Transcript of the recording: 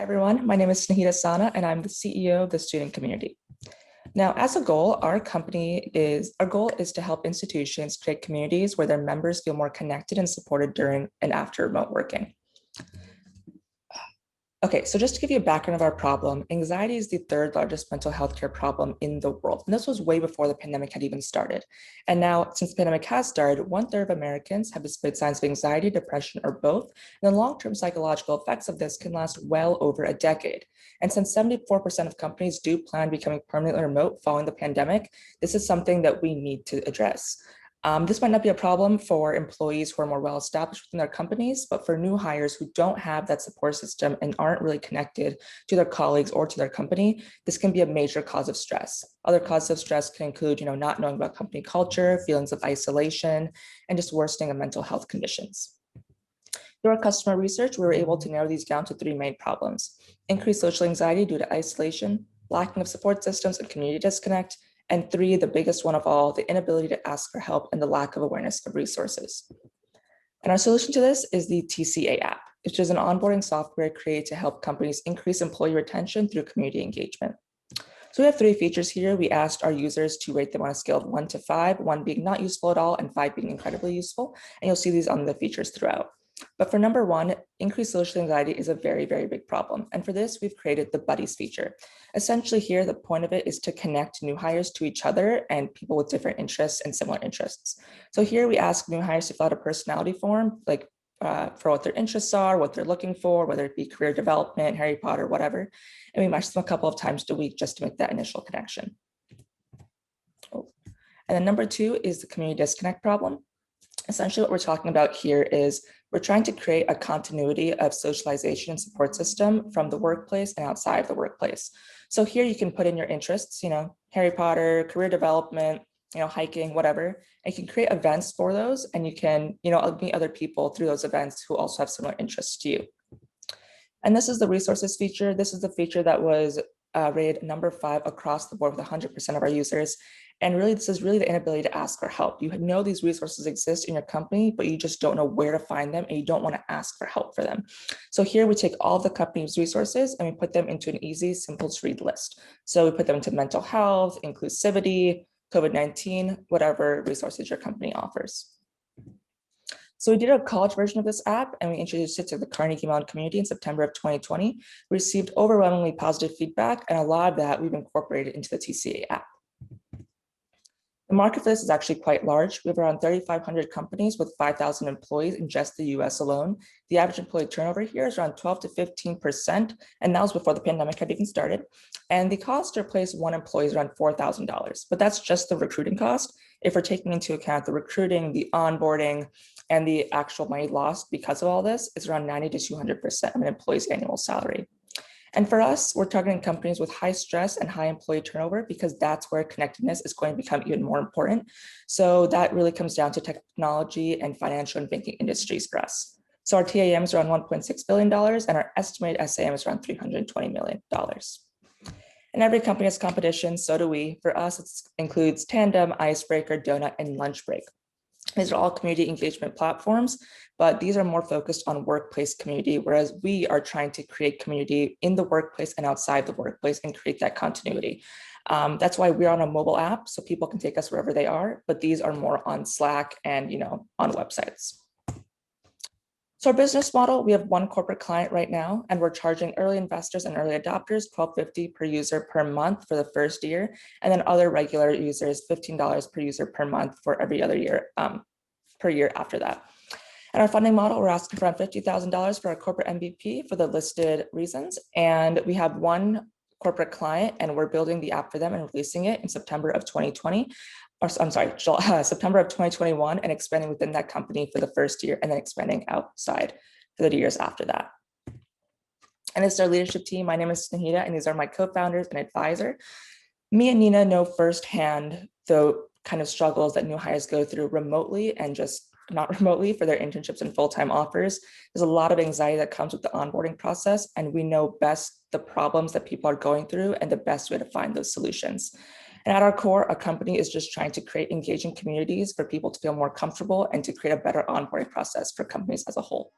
everyone, my name is Snehita and I'm the CEO of the student community. Now, as a goal, our goal is to help institutions create communities where their members feel more connected and supported during and after remote working. Okay, so just to give you a background of our problem, anxiety is the third largest mental health care problem in the world. And this was way before the pandemic had even started. And now, since the pandemic has started, 1/3 of Americans have displayed signs of anxiety, depression, or both. And the long-term psychological effects of this can last well over a decade. And since 74% of companies do plan becoming permanently remote following the pandemic, this is something that we need to address. This might not be a problem for employees who are more well-established within their companies, but for new hires who don't have that support system and aren't really connected to their colleagues or to their company, this can be a major cause of stress. Other causes of stress can include, not knowing about company culture, feelings of isolation, and just worsening of mental health conditions. Through our customer research, we were able to narrow these down to 3 main problems: increased social anxiety due to isolation, lacking of support systems and community disconnect, and 3, the biggest one of all, the inability to ask for help and the lack of awareness of resources. And our solution to this is the TCA app, which is an onboarding software created to help companies increase employee retention through community engagement. So we have 3 features here. We asked our users to rate them on a scale of 1 to 5, 1 being not useful at all and 5 being incredibly useful. And you'll see these on the features throughout. But for number 1, increased social anxiety is a very, very big problem. And for this, we've created the buddies feature. Essentially here, the point of it is to connect new hires to each other and people with different interests and similar interests. So here we ask new hires to fill out a personality form, like for what their interests are, what they're looking for, whether it be career development, Harry Potter, whatever. And we match them a couple of times a week just to make that initial connection. And then number 2 is the community disconnect problem. Essentially what we're talking about here is we're trying to create a continuity of socialization and support system from the workplace and outside of the workplace. So here you can put in your interests, Harry Potter, career development, hiking, whatever, and you can create events for those, and you can, meet other people through those events who also have similar interests to you. And this is the resources feature. This is the feature that was rated number 5 across the board with 100% of our users. And really, this is really the inability to ask for help. You know these resources exist in your company, but you just don't know where to find them and you don't want to ask for help for them. So here we take all the company's resources and we put them into an easy, simple to read list. So we put them into mental health, inclusivity, COVID-19, whatever resources your company offers. So we did a college version of this app and we introduced it to the Carnegie Mellon community in September of 2020. We received overwhelmingly positive feedback, and a lot of that we've incorporated into the TCA app. The market for this is actually quite large. We have around 3,500 companies with 5,000 employees in just the US alone. The average employee turnover here is around 12 to 15%, and that was before the pandemic had even started. And the cost to replace 1 employee is around $4,000, but that's just the recruiting cost. If we're taking into account the recruiting, the onboarding, and the actual money lost because of all this, it's around 90 to 200% of an employee's annual salary. And for us, we're targeting companies with high stress and high employee turnover because that's where connectedness is going to become even more important. So that really comes down to technology and financial and banking industries for us. So our TAM is around $1.6 billion and our estimated SAM is around $320 million. And every company has competition, so do we. For us, it includes Tandem, Icebreaker, Donut, and Lunchbreak. These are all community engagement platforms, but these are more focused on workplace community, whereas we are trying to create community in the workplace and outside the workplace and create that continuity. That's why we're on a mobile app, so people can take us wherever they are, but these are more on Slack and on websites. So our business model, we have 1 corporate client right now, and we're charging early investors and early adopters $12.50 per user per month for the first year, and then other regular users $15 per user per month for every other year per year after that. And our funding model, we're asking for around $50,000 for our corporate MVP for the listed reasons, and we have 1 corporate client, and we're building the app for them and releasing it in September of 2020. September of 2021, and expanding within that company for the first year and then expanding outside for the years after that. And this is our leadership team. My name is Snehita, and these are my co-founders and advisor. Me and Nina know firsthand the kind of struggles that new hires go through remotely and just not remotely for their internships and full-time offers. There's a lot of anxiety that comes with the onboarding process, and we know best the problems that people are going through and the best way to find those solutions. And at our core, a company is just trying to create engaging communities for people to feel more comfortable and to create a better onboarding process for companies as a whole.